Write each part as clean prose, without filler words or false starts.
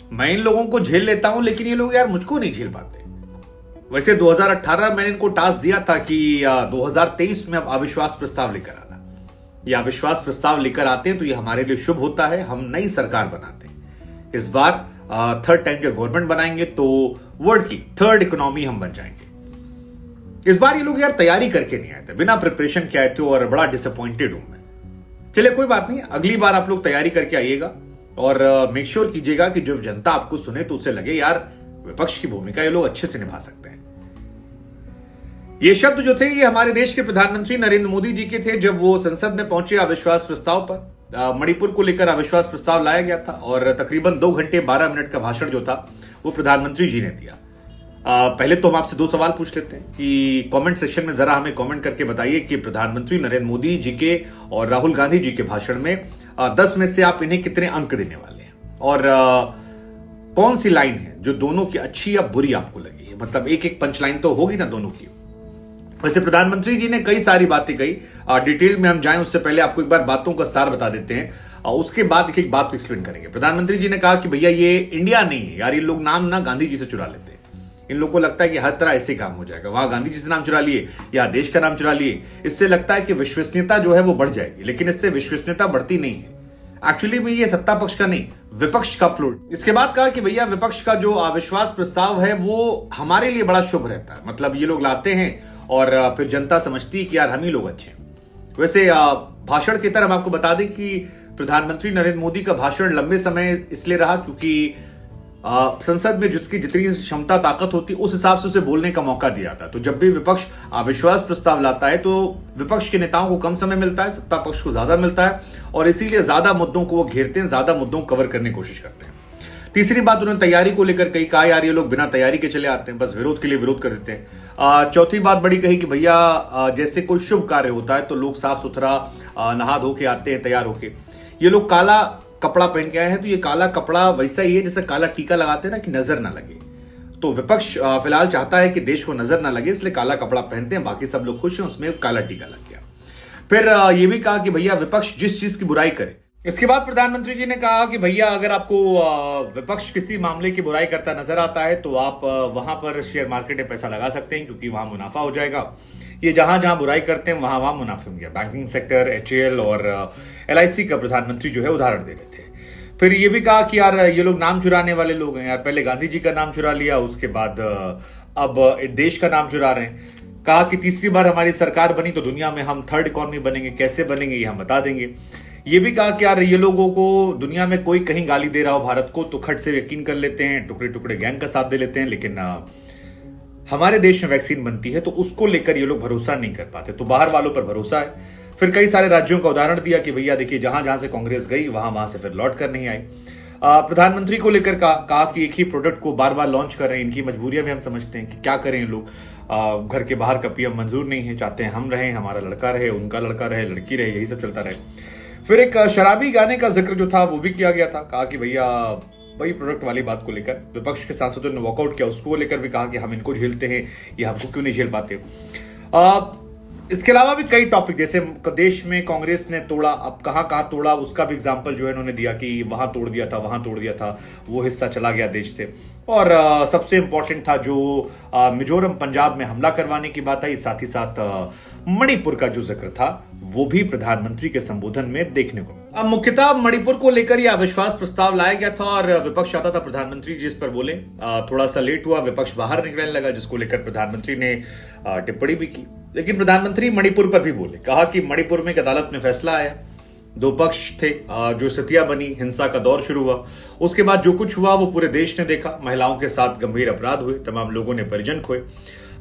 मैं इन लोगों को झेल लेता हूं, लेकिन ये लोग यार मुझको नहीं झेल पाते। वैसे 2018 मैंने इनको टास्क दिया था कि 2023 में अब अविश्वास प्रस्ताव लेकर आना। ये अविश्वास प्रस्ताव लेकर आते हैं तो ये हमारे लिए शुभ होता है, हम नई सरकार बनाते हैं। इस बार थर्ड टाइम जब गवर्नमेंट बनाएंगे तो वर्ल्ड की थर्ड इकोनॉमी हम बन जाएंगे। इस बार ये लोग यार तैयारी करके नहीं आए थे, बिना प्रिपरेशन के आए थे और बड़ा डिसअपॉइंटेड हूं मैं। चलिए कोई बात नहीं, अगली बार आप लोग तैयारी करके आइएगा और मेक श्योर कीजिएगा कि जब जनता आपको सुने तो उसे लगे यार विपक्ष की भूमिका ये लोग अच्छे से निभा सकते हैं। ये शब्द जो थे ये हमारे देश के प्रधानमंत्री नरेंद्र मोदी जी के थे जब वो संसद में पहुंचे अविश्वास प्रस्ताव पर। मणिपुर को लेकर अविश्वास प्रस्ताव लाया गया था और तकरीबन 2 घंटे 12 मिनट का भाषण जो था वो प्रधानमंत्री जी ने दिया। पहले तो हम आपसे 2 सवाल पूछ लेते हैं कि कमेंट सेक्शन में जरा हमें कमेंट करके बताइए कि प्रधानमंत्री नरेंद्र मोदी जी के और राहुल गांधी जी के भाषण में 10 में से आप इन्हें कितने अंक देने वाले हैं, और कौन सी लाइन है जो दोनों की अच्छी या बुरी आपको लगी है। मतलब एक एक पंच लाइन तो होगी ना दोनों की। वैसे प्रधानमंत्री जी ने कई सारी बातें कही, डिटेल में हम जाएं उससे पहले आपको एक बार बातों का सार बता देते हैं, उसके बाद एक एक बात को एक्सप्लेन करेंगे। प्रधानमंत्री जी ने कहा कि भैया ये इंडिया नहीं है यार, ये लोग नाम ना गांधी जी से चुरा लेते हैं। इन लोगों को लगता है कि हर तरह ऐसे काम हो जाएगा, वहां गांधी जी से नाम चुरा लिए या देश का नाम चुरा लिए, इससे लगता है कि विश्वसनीयता जो है वो बढ़ जाएगी, लेकिन इससे विश्वसनीयता बढ़ती नहीं है। एक्चुअली में ये सत्ता पक्ष का नहीं, विपक्ष का फ्लूट। इसके बाद कहा कि भैया विपक्ष का जो अविश्वास प्रस्ताव है वो हमारे लिए बड़ा शुभ रहता है। मतलब ये लोग लाते हैं और फिर जनता समझती है कि यार हम ही लोग अच्छे हैं। वैसे भाषण की तरह हम आपको बता दें कि प्रधानमंत्री नरेंद्र मोदी का भाषण लंबे समय इसलिए रहा क्योंकि संसद में जिसकी जितनी क्षमता ताकत होती है उस हिसाब से उसे बोलने का मौका दिया था। तो जब भी विपक्ष अविश्वास प्रस्ताव लाता है तो विपक्ष के नेताओं को कम समय मिलता है, सत्ता पक्ष को ज्यादा मिलता है, और इसीलिए ज्यादा मुद्दों को वो घेरते हैं, ज्यादा मुद्दों को कवर करने की कोशिश करते हैं। तीसरी बात उन्होंने तैयारी को लेकर कहा यार ये लोग बिना तैयारी के चले आते हैं, बस विरोध के लिए विरोध कर देते हैं। चौथी बात बड़ी कही कि भैया जैसे कोई शुभ कार्य होता है तो लोग साफ सुथरा नहा धो के आते हैं तैयार होके। ये लोग काला कपड़ा पहन के आए हैं तो ये काला कपड़ा वैसा ही है जैसे काला टीका लगाते हैं ना कि नजर ना लगे। तो विपक्ष फिलहाल चाहता है कि देश को नजर ना लगे, इसलिए काला कपड़ा पहनते हैं, बाकी सब लोग खुश हैं, उसमें काला टीका लग गया। फिर ये भी कहा कि भैया विपक्ष जिस चीज की बुराई करे। इसके बाद प्रधानमंत्री जी ने कहा कि भैया अगर आपको विपक्ष किसी मामले की बुराई करता नजर आता है तो आप वहां पर शेयर मार्केट में पैसा लगा सकते हैं क्योंकि वहां मुनाफा हो जाएगा। ये जहां जहां बुराई करते हैं वहां मुनाफे होंगे। बैंकिंग सेक्टर, HAL और LIC का प्रधानमंत्री जो है उदाहरण दे रहे थे। फिर ये भी कहा कि यार ये लोग नाम चुराने वाले लोग हैं यार, पहले गांधी जी का नाम चुरा लिया, उसके बाद अब देश का नाम चुरा रहे हैं। कहा कि तीसरी बार हमारी सरकार बनी तो दुनिया में हम थर्ड इकोनॉमी बनेंगे, कैसे बनेंगे ये हम बता देंगे। ये भी कहा कि यार ये लोगों को दुनिया में कोई कहीं गाली दे रहा हो भारत को तो खट से यकीन कर लेते हैं, टुकड़े टुकड़े गैंग का साथ दे लेते हैं, लेकिन हमारे देश में वैक्सीन बनती है तो उसको लेकर ये लोग भरोसा नहीं कर पाते, तो बाहर वालों पर भरोसा है। फिर कई सारे राज्यों का उदाहरण दिया कि भैया देखिए जहां जहां से कांग्रेस गई वहां से फिर लौट कर नहीं आई। प्रधानमंत्री को लेकर कहा कि एक ही प्रोडक्ट को बार बार लॉन्च कर रहे हैं, इनकी मजबूरियां भी हम समझते हैं कि क्या करें लोग। घर के बाहर का PM मंजूर नहीं है, चाहते हैं हम रहें, हमारा लड़का रहे, उनका लड़का रहे, लड़की रहे, यही सब चलता रहे। फिर एक शराबी गाने का जिक्र जो था वो भी किया गया था। कहा कि भैया वही प्रोडक्ट वाली बात को लेकर विपक्ष के सांसदों ने वॉकआउट किया, उसको लेकर भी कहा कि हम इनको झेलते हैं, ये हमको क्यों नहीं झेल पाते। इसके अलावा भी कई टॉपिक, जैसे देश में कांग्रेस ने तोड़ा, अब कहां तोड़ा उसका भी एग्जांपल जो है इन्होंने दिया कि वहां तोड़ दिया था, वहां तोड़ दिया था, वो हिस्सा चला गया देश से। और सबसे इंपॉर्टेंट था जो मिजोरम पंजाब में हमला करवाने की बात आई, साथ ही साथ मणिपुर का जो जिक्र था वो भी प्रधानमंत्री के संबोधन में देखने को। अब मुख्यतः मणिपुर को लेकर यह अविश्वास प्रस्ताव लाया गया था और विपक्ष चाहता था प्रधानमंत्री जी इस पर बोले। थोड़ा सा लेट हुआ, विपक्ष बाहर निकलने लगा, जिसको लेकर प्रधानमंत्री ने टिप्पणी भी की। लेकिन प्रधानमंत्री मणिपुर पर भी बोले, कहा कि मणिपुर में एक अदालत में फैसला आया, 2 पक्ष थे, जो स्थितियां बनी, हिंसा का दौर शुरू हुआ, उसके बाद जो कुछ हुआ वो पूरे देश ने देखा। महिलाओं के साथ गंभीर अपराध हुए, तमाम लोगों ने परिजन खोए।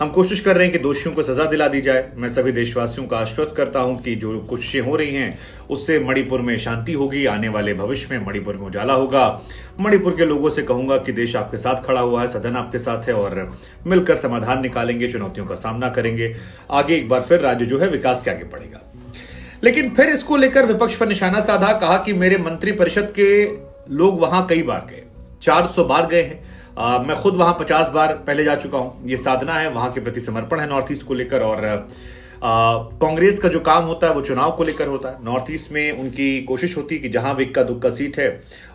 हम कोशिश कर रहे हैं कि दोषियों को सजा दिला दी जाए। मैं सभी देशवासियों का आश्वस्त करता हूं कि जो कुछ हो रही हैं उससे मणिपुर में शांति होगी, आने वाले भविष्य में मणिपुर में उजाला होगा। मणिपुर के लोगों से कहूंगा कि देश आपके साथ खड़ा हुआ है, सदन आपके साथ है और मिलकर समाधान निकालेंगे, चुनौतियों का सामना करेंगे। आगे एक बार फिर राज्य जो है विकास के आगे बढ़ेगा। लेकिन फिर इसको लेकर विपक्ष पर निशाना साधा, कहा कि मेरे मंत्रिपरिषद के लोग वहां कई बार गए, 400 बार गए हैं, मैं खुद वहां 50 बार पहले जा चुका हूं। ये साधना है, वहां के प्रति समर्पण है नॉर्थ ईस्ट को लेकर, और कांग्रेस का जो काम होता है वो चुनाव को लेकर होता है। नॉर्थ ईस्ट में उनकी कोशिश होती है कि जहां भी इक्का दुक्का सीट है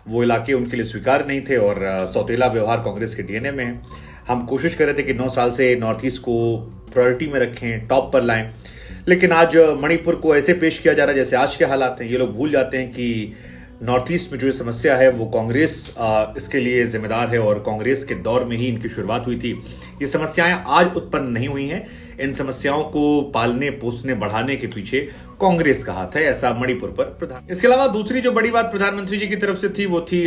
वो इलाके उनके लिए स्वीकार नहीं थे और सौतेला व्यवहार कांग्रेस के डीएनए में है। हम कोशिश कर रहे थे कि 9 साल से नॉर्थ ईस्ट को प्रायोरिटी में रखें, टॉप पर लाएं, लेकिन आज मणिपुर को ऐसे पेश किया जा रहा है जैसे आज के हालात हैं। ये लोग भूल जाते हैं कि नॉर्थ ईस्ट में जो समस्या है वो कांग्रेस इसके लिए जिम्मेदार है और कांग्रेस के दौर में ही इनकी शुरुआत हुई थी। ये समस्याएं आज उत्पन्न नहीं हुई हैं, इन समस्याओं को पालने पोसने बढ़ाने के पीछे कांग्रेस का हाथ है, ऐसा मणिपुर पर प्रधान। इसके अलावा दूसरी जो बड़ी बात प्रधानमंत्री जी की तरफ से थी वो थी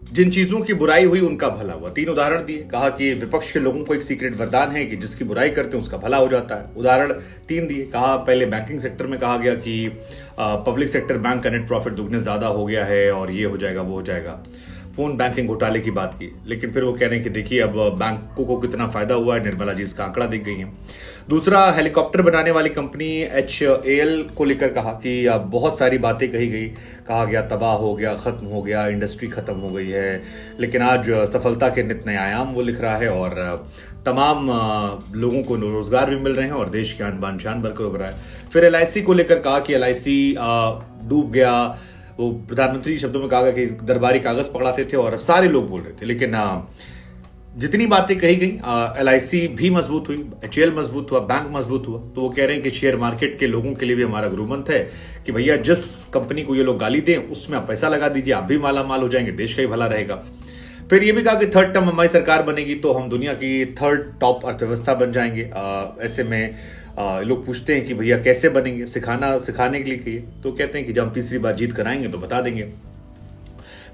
जिन चीजों की बुराई हुई उनका भला हुआ। 3 उदाहरण दिए, कहा कि विपक्ष के लोगों को एक सीक्रेट वरदान है कि जिसकी बुराई करते हैं उसका भला हो जाता है। उदाहरण 3 दिए, कहा पहले बैंकिंग सेक्टर में कहा गया कि पब्लिक सेक्टर बैंक का नेट प्रॉफिट दुगने ज्यादा हो गया है और ये हो जाएगा वो हो जाएगा। फोन बैंकिंग घोटाले की बात की, लेकिन फिर वो कह रहे हैं कि देखिए अब बैंकों को कितना फायदा हुआ है, निर्मला जी इसका आंकड़ा दिख गई है। दूसरा, हेलीकॉप्टर बनाने वाली कंपनी HAL को लेकर कहा कि अब बहुत सारी बातें कही गई, कहा गया तबाह हो गया, खत्म हो गया, इंडस्ट्री खत्म हो गई है, लेकिन आज सफलता के नित नए आयाम वो लिख रहा है और तमाम लोगों को रोजगार भी मिल रहे हैं और देश की आन बान शान बढ़कर उभरा है। फिर LIC को लेकर कहा कि LIC डूब गया, वो प्रधानमंत्री शब्दों में कहा गया कि दरबारी कागज पकड़ाते थे और सारे लोग बोल रहे थे, लेकिन जितनी बातें कही गई LIC भी मजबूत हुई, HAL मजबूत हुआ, बैंक मजबूत हुआ। तो वो कह रहे हैं कि शेयर मार्केट के लोगों के लिए भी हमारा गुरुमंत्र है कि भैया जिस कंपनी को ये लोग गाली दें उसमें आप पैसा लगा दीजिए, आप भी माला माल हो जाएंगे, देश का ही भला रहेगा। फिर ये भी कहा कि 3rd टर्म हमारी सरकार बनेगी तो हम दुनिया की 3rd टॉप अर्थव्यवस्था बन जाएंगे। ऐसे में लोग पूछते हैं कि भैया कैसे बनेंगे, सिखाने के लिए कहिए, तो कहते हैं कि जब हम 3री बार जीत कर आएंगे तो बता देंगे।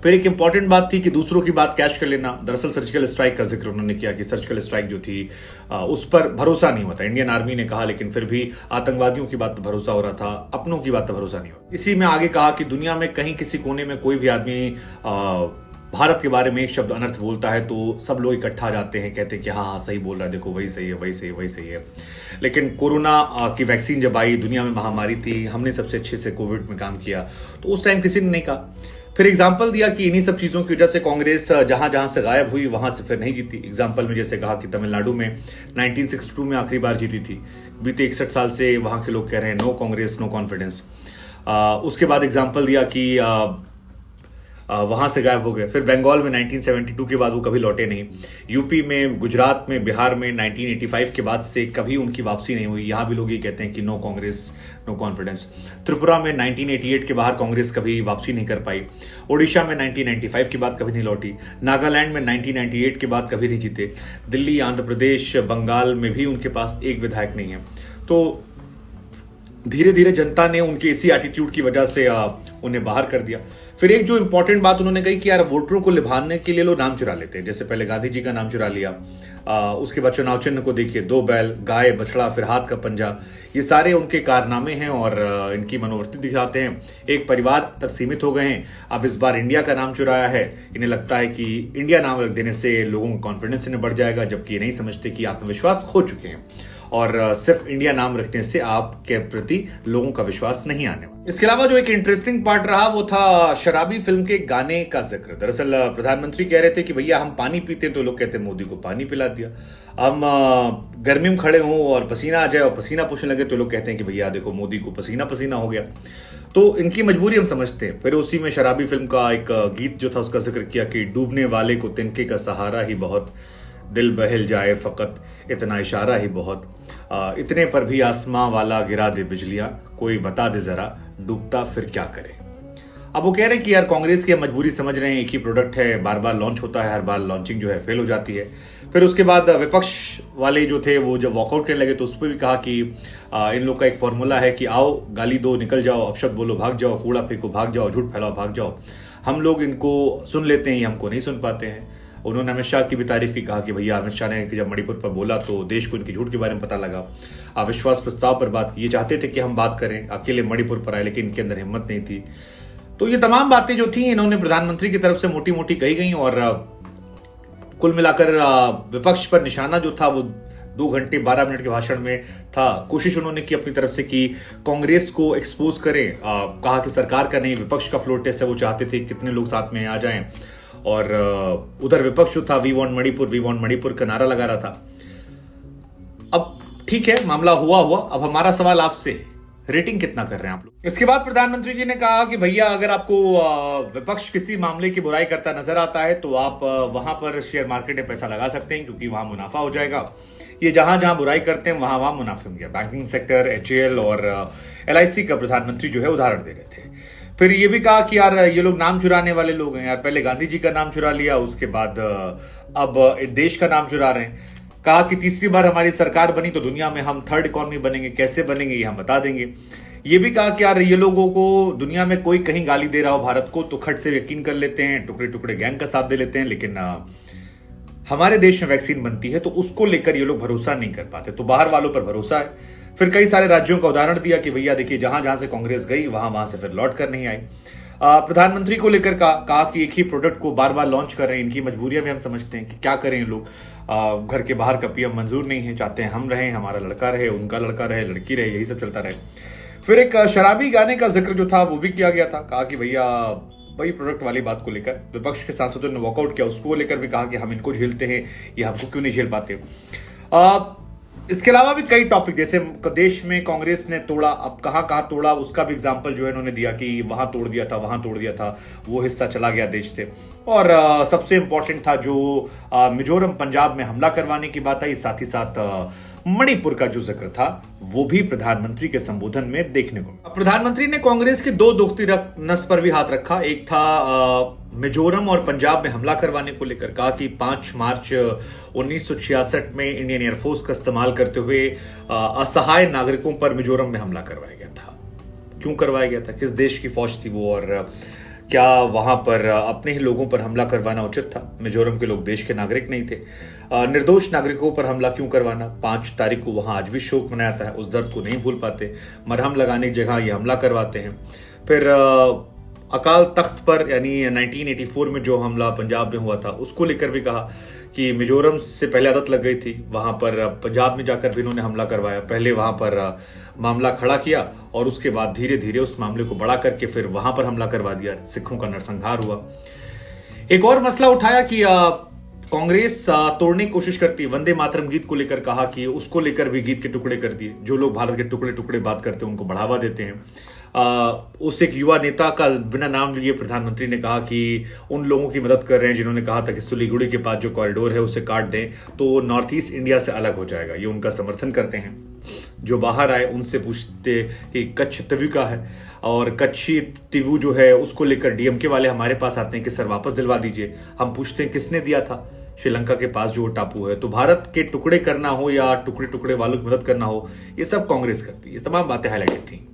फिर एक इंपॉर्टेंट बात थी कि दूसरों की बात कैश कर लेना। दरअसल सर्जिकल स्ट्राइक का जिक्र उन्होंने किया कि सर्जिकल स्ट्राइक जो थी उस पर भरोसा नहीं हुआ था। इंडियन आर्मी ने कहा, लेकिन फिर भी आतंकवादियों की बात पर भरोसा हो रहा था, अपनों की बात पर भरोसा नहीं हुआ। इसी में आगे कहा कि दुनिया में कहीं किसी कोने में कोई भी आदमी भारत के बारे में एक शब्द अनर्थ बोलता है तो सब लोग इकट्ठा जाते हैं, कहते हैं कि हाँ सही बोल रहा है, देखो वही सही है, वही सही है, वही सही है। लेकिन कोरोना की वैक्सीन जब आई, दुनिया में महामारी थी, हमने सबसे अच्छे से कोविड में काम किया, तो उस टाइम किसी ने नहीं कहा। फिर एग्जाम्पल दिया कि इन्हीं सब चीजों की वजह से कांग्रेस जहां जहां से गायब हुई वहां से फिर नहीं जीती। एग्जाम्पल में जैसे कहा कि तमिलनाडु में 1962 में आखिरी बार जीती थी, बीते 61 साल से वहां के लोग कह रहे हैं नो कांग्रेस नो कॉन्फिडेंस। उसके बाद एग्जाम्पल दिया कि वहां से गायब हो गए। फिर बंगाल में 1972 के बाद वो कभी लौटे नहीं। यूपी में, गुजरात में, बिहार में 1985 के बाद से कभी उनकी वापसी नहीं हुई। यहां भी लोग ये कहते हैं कि no Congress no confidence. Tripura में 1988 के बाहर कांग्रेस कभी वापसी नहीं कर पाई। ओडिशा में 1995 के बाद कभी नहीं लौटी। नागालैंड में 1998 के बाद कभी नहीं जीते। दिल्ली, आंध्र प्रदेश, बंगाल में भी उनके पास एक विधायक नहीं है। तो धीरे धीरे जनता ने उनके इसी एटीट्यूड की वजह से उन्हें बाहर कर दिया। फिर एक जो इंपॉर्टेंट बात उन्होंने कही कि यार वोटरों को लिभाने के लिए लोग नाम चुरा लेते हैं। जैसे पहले गांधी जी का नाम चुरा लिया, उसके बाद चुनाव चिन्ह को देखिए, 2 बैल, गाय, बछड़ा, फिर हाथ का पंजा, ये सारे उनके कारनामे हैं और इनकी मनोवृत्ति दिखाते हैं। एक परिवार तक सीमित हो गए हैं। अब इस बार इंडिया का नाम चुराया है, इन्हें लगता है कि इंडिया नाम रख देने से लोगों का कॉन्फिडेंस इन्हें बढ़ जाएगा, जबकि ये नहीं समझते कि आत्मविश्वास खो चुके हैं और सिर्फ इंडिया नाम रखने से आपके प्रति लोगों का विश्वास नहीं आने वाला। इसके अलावा जो एक इंटरेस्टिंग पार्ट रहा वो था शराबी फिल्म के गाने का जिक्र। दरअसल प्रधानमंत्री कह रहे थे कि भैया हम पानी पीते हैं तो लोग कहते हैं मोदी को पानी पिला दिया। हम गर्मी में खड़े हों और पसीना आ जाए और पसीना पूछने लगे तो लोग कहते हैं कि भैया देखो मोदी को पसीना पसीना हो गया। तो इनकी मजबूरी हम समझते हैं। फिर उसी में शराबी फिल्म का एक गीत जो था उसका जिक्र किया कि डूबने वाले को तिनके का सहारा ही बहुत, दिल बहल जाए फकत इतना इशारा ही बहुत, इतने पर भी आसमां वाला गिरा दे बिजलियां, कोई बता दे जरा डूबता फिर क्या करे। अब वो कह रहे हैं कि यार कांग्रेस की मजबूरी समझ रहे हैं, एक ही प्रोडक्ट है, बार बार लॉन्च होता है, हर बार लॉन्चिंग जो है फेल हो जाती है। फिर उसके बाद विपक्ष वाले जो थे वो जब वॉकआउट करने लगे तो उस पर भी कहा कि इन लोग का एक फॉर्मूला है कि आओ गाली दो निकल जाओ, अपशब्द बोलो भाग जाओ, कूड़ा फेंको भाग जाओ, झूठ फैलाओ भाग जाओ। हम लोग इनको सुन लेते हैं, हमको नहीं सुन पाते हैं। उन्होंने अमित शाह की भी तारीफ की, कहा कि भैया अमित शाह ने जब मणिपुर पर बोला तो देश को इनकी झूठ के बारे में पता लगा। अविश्वास प्रस्ताव पर बात की, ये चाहते थे कि हम बात करें, अकेले मणिपुर पर आए, लेकिन इनके अंदर हिम्मत नहीं थी। तो ये तमाम बातें जो थी इन्होंने प्रधानमंत्री की तरफ से मोटी मोटी कही गई और कुल मिलाकर विपक्ष पर निशाना जो था वो 2 घंटे 12 मिनट के भाषण में था। कोशिश उन्होंने की अपनी तरफ से कि कांग्रेस को एक्सपोज करें। कहा कि सरकार का नहीं विपक्ष का फ्लोर टेस्ट है, वो चाहते थे कितने लोग साथ में आ जाएं। और उधर विपक्ष जो था वी वांट मणिपुर का नारा लगा रहा था। अब ठीक है, मामला हुआ। अब हमारा सवाल आपसे है, रेटिंग कितना कर रहे हैं आप लोग? इसके बाद प्रधानमंत्री जी ने कहा कि भैया अगर आपको विपक्ष किसी मामले की बुराई करता नजर आता है तो आप वहां पर शेयर मार्केट में पैसा लगा सकते हैं, क्योंकि वहां मुनाफा हो जाएगा। ये जहां जहां बुराई करते हैं वहां वहां मुनाफे होंगे। बैंकिंग सेक्टर, HAL और LIC का प्रधानमंत्री जो है उदाहरण दे रहे थे। फिर ये भी कहा कि यार ये लोग नाम चुराने वाले लोग हैं यार, पहले गांधी जी का नाम चुरा लिया, उसके बाद अब देश का नाम चुरा रहे हैं। कहा कि तीसरी बार हमारी सरकार बनी तो दुनिया में हम थर्ड इकॉनमी बनेंगे, कैसे बनेंगे ये हम बता देंगे। ये भी कहा कि यार ये लोगों को दुनिया में कोई कहीं गाली दे रहा हो भारत को तो खट से यकीन कर लेते हैं, टुकड़े टुकड़े गैंग का साथ दे लेते हैं, लेकिन हमारे देश में वैक्सीन बनती है तो उसको लेकर ये लोग भरोसा नहीं कर पाते, तो बाहर वालों पर भरोसा है। फिर कई सारे राज्यों का उदाहरण दिया कि भैया देखिए जहां जहां से कांग्रेस गई वहां से फिर लौट कर नहीं आई। प्रधानमंत्री को लेकर कहा कि एक ही प्रोडक्ट को बार बार लॉन्च कर रहे हैं, इनकी मजबूरियां भी हम समझते हैं कि क्या करें लोग। घर के बाहर का PM मंजूर नहीं है, चाहते हैं हम रहें, हमारा लड़का रहे, उनका लड़का रहे, लड़की रहे, यही सब चलता रहे। फिर एक शराबी गाने का जिक्र जो था वो भी किया गया था। कहा कि भैया वही प्रोडक्ट वाली बात को लेकर विपक्ष के सांसदों ने वॉकआउट किया, उसको लेकर भी कहा कि हम इनको झेलते हैं, ये हमको क्यों नहीं झेल पाते। इसके अलावा भी कई टॉपिक, जैसे देश में कांग्रेस ने तोड़ा, अब कहां तोड़ा उसका भी एग्जाम्पल जो है इन्होंने दिया कि वहां तोड़ दिया था, वहां तोड़ दिया था, वो हिस्सा चला गया देश से। और सबसे इंपॉर्टेंट था जो मिजोरम पंजाब में हमला करवाने की बात आई, साथ ही साथ मणिपुर का जो जिक्र था वो भी प्रधानमंत्री के संबोधन में देखने को। प्रधानमंत्री ने कांग्रेस के दो दुखती नस पर भी हाथ रखा। एक था मिजोरम और पंजाब में हमला करवाने को लेकर। कहा कि 5 मार्च 1966 में इंडियन एयरफोर्स का इस्तेमाल करते हुए असहाय नागरिकों पर मिजोरम में हमला करवाया गया था। क्यों करवाया गया था, किस देश की फौज थी वो, और क्या वहां पर अपने ही लोगों पर हमला करवाना उचित था? मिजोरम के लोग देश के नागरिक नहीं थे, निर्दोष नागरिकों पर हमला क्यों करवाना? 5 तारीख को वहां आज भी शोक मनाया जाता है, उस दर्द को नहीं भूल पाते, मरहम लगाने की जगह ये हमला करवाते हैं। फिर अकाल तख्त पर यानी 1984 में जो हमला पंजाब में हुआ था उसको लेकर भी कहा कि मिजोरम से पहले आदत लग गई थी, वहां पर पंजाब में जाकर भी इन्होंने हमला करवाया। पहले वहां पर मामला खड़ा किया और उसके बाद धीरे धीरे उस मामले को बड़ा करके फिर वहां पर हमला करवा दिया, सिखों का नरसंहार हुआ। एक और मसला उठाया कि कांग्रेस तोड़ने की कोशिश करती है, वंदे मातरम गीत को लेकर कहा कि उसको लेकर भी गीत के टुकड़े कर दिए। जो लोग भारत के टुकड़े टुकड़े बात करते हैं उनको बढ़ावा देते हैं। उस एक युवा नेता का बिना नाम लिए प्रधानमंत्री ने कहा कि उन लोगों की मदद कर रहे हैं जिन्होंने कहा था कि सिलीगुड़ी के पास जो कॉरिडोर है उसे काट दें तो नॉर्थ ईस्ट इंडिया से अलग हो जाएगा। ये उनका समर्थन करते हैं। जो बाहर आए उनसे पूछते कि कच्छ तिवु का है, और कच्छी तिवु जो है उसको लेकर DMK वाले हमारे पास आते हैं कि सर वापस दिलवा दीजिए। हम पूछते हैं किसने दिया था, श्रीलंका के पास जो वो टापू है। तो भारत के टुकड़े करना हो या टुकड़े टुकड़े वालों की मदद करना हो, ये सब कांग्रेस करती है। ये तमाम बातें हाईलाइटेड थी।